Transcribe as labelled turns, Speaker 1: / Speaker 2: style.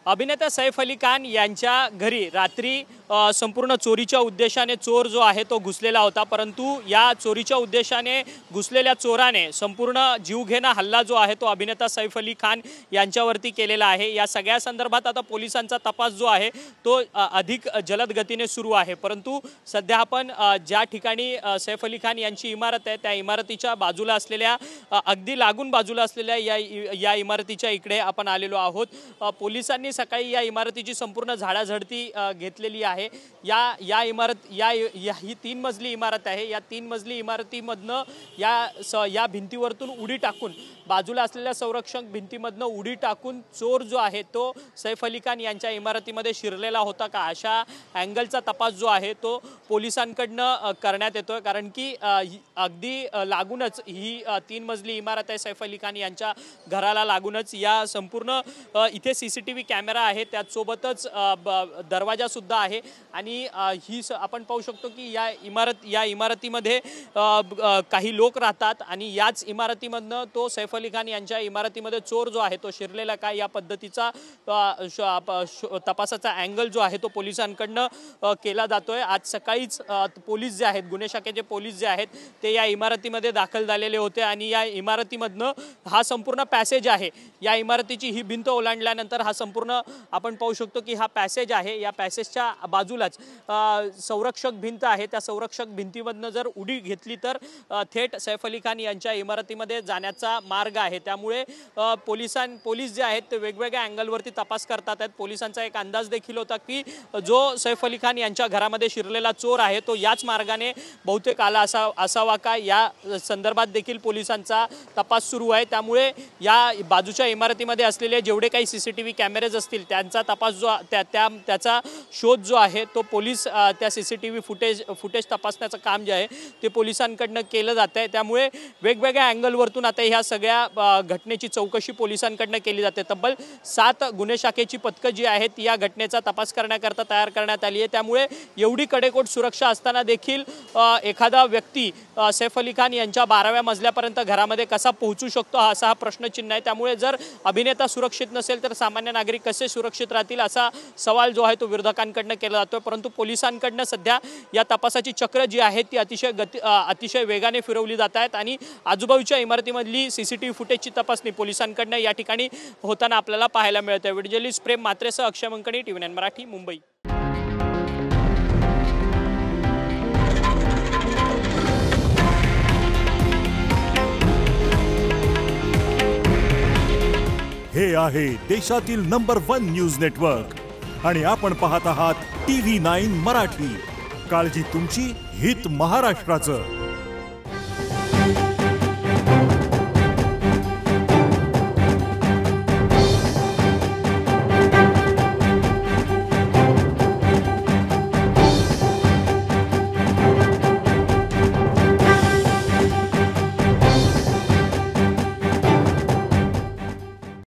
Speaker 1: अभिनेता सैफ अली खान यांच्या घरी रात्री संपूर्ण चोरीच्या उद्देशाने चोर जो आहे तो घुसलेला होता, परंतु या चोरीच्या उद्देशाने घुसलेल्या चोराने संपूर्ण जीवघेणा हल्ला जो आहे तो अभिनेता सैफ अली खान यांच्यावरती केलेला आहे। या सगळ्या संदर्भात आता पोलिसांचा तपास जो आहे तो अधिक जलद गतीने सुरू आहे। परंतु सध्या आपण ज्या ठिकाणी सैफ अली खान यांची इमारत आहे त्या इमारतीच्या बाजूला असलेल्या अगदी लागून बाजूला असलेल्या या इमारतीच्या इकडे आपण आलेलो आहोत। पोलिसांनी सकाळी या इमारतीची संपूर्ण झाडाझडती घेतलेली आहे। ही 3 मजली इमारत आहे। या 3 मजली इमारतीमधनं या भिंतीवरतून उडी टाकून बाजूला असलेल्या संरक्षक भिंतीमधनं उडी टाकून चोर जो आहे तो सैफ अली खान यांच्या इमारतीमध्ये शिरलेला होता का, अशा अँगलचा तपास जो आहे तो पोलिसांकडनं करण्यात येतोय। कारण की अगदी लागूनच ही 3 मजली इमारत आहे सैफ अली खान यांच्या घराला लागूनच। या संपूर्ण इथे सीसीटीव्ही कॅमेरा आहे, त्याचसोबतच दरवाजा सुद्धा आहे आणि ही आपण पाहू शकतो की या इमारतीमध्ये काही लोक राहतात आणि याच इमारतीमधनं तो सैफ अली खान यांच्या इमारतीमध्ये चोर जो आहे तो शिरलेला का, या पद्धतीचा तपासाचा अँगल जो आहे तो पोलिसांकडनं केला जातोय। आज सकाळीच पोलीस जे आहेत, गुन्हे शाखेचे पोलीस जे आहेत ते या इमारतीमध्ये दाखल झालेले होते आणि या इमारतीमधनं हा संपूर्ण पॅसेज आहे, या इमारतीची ही भिंत ओलांडल्यानंतर हा संपूर्ण आपण पाहू शकतो की हा पॅसेज आहे। या पॅसेजच्या बाजूलाच संरक्षक भिंत आहे, त्या संरक्षक भिंतीमधनं जर उडी घेतली तर थेट सैफ अली खान यांच्या इमारतीमध्ये जाण्याचा मार्ग आहे। त्यामुळे पोलीस जे आहेत ते वेगवेगळ्या अँगलवरती तपास करतात आहेत। पोलिसांचा एक अंदाज देखील होता की जो सैफ अली खान यांच्या घरामध्ये शिरलेला चोर आहे तो याच मार्गाने बहुतेक आला असावा का, या संदर्भात देखील पोलिसांचा तपास सुरू आहे। त्यामुळे या बाजूच्या इमारतीमध्ये असलेले जेवढे काही सीसीटीव्ही कॅमेरेज असतील त्यांचा तपास जो त्याचा शोध जो आहे तो पोलीस त्या सीसीटीव्ही फुटेज तपासण्याचं काम जे आहे ते पोलिसांकडनं केलं जात आहे। त्यामुळे वेगवेगळ्या अँगलवरतून आता ह्या सगळ्या घटनेची चौकशी पोलिसांकडनं केली जाते। तब्बल 7 गुन्हे शाखेची पथकं जी आहेत या घटनेचा तपास करण्याकरता तयार करण्यात आली आहे। त्यामुळे एवढी कडेकोट सुरक्षा असताना देखील एखादा व्यक्ती सैफ अली खान यांच्या 12व्या मजल्यापर्यंत घरामध्ये कसा पोहोचू शकतो असा हा प्रश्नचिन्ह आहे। त्यामुळे जर अभिनेता सुरक्षित नसेल तर सामान्य नागरिक कसे सुरक्षित राहतील असा सवाल जो आहे तो विरोधकांकडनं केला जातोय। परंतु पोलिसांकडनं सध्या या तपासाची चक्र जी आहेत ती अतिशय वेगाने फिरवली जात आहेत आणि आजूबाजूच्या इमारतीमधली सीसीटीव्ही फुटेजची तपासणी पोलिसांकडनं या ठिकाणी होताना आपल्याला पाहायला मिळते। व्हिडिओ जर्नलिस्ट प्रेम म्हात्रेसह अक्षय मंकणी, TV9 मराठी, मुंबई।
Speaker 2: हे आहे देशातील नंबर 1 न्यूज नेटवर्क आणि आपण पाहत आहात TV9 मराठी। काळजी तुमची, हित महाराष्ट्राचं।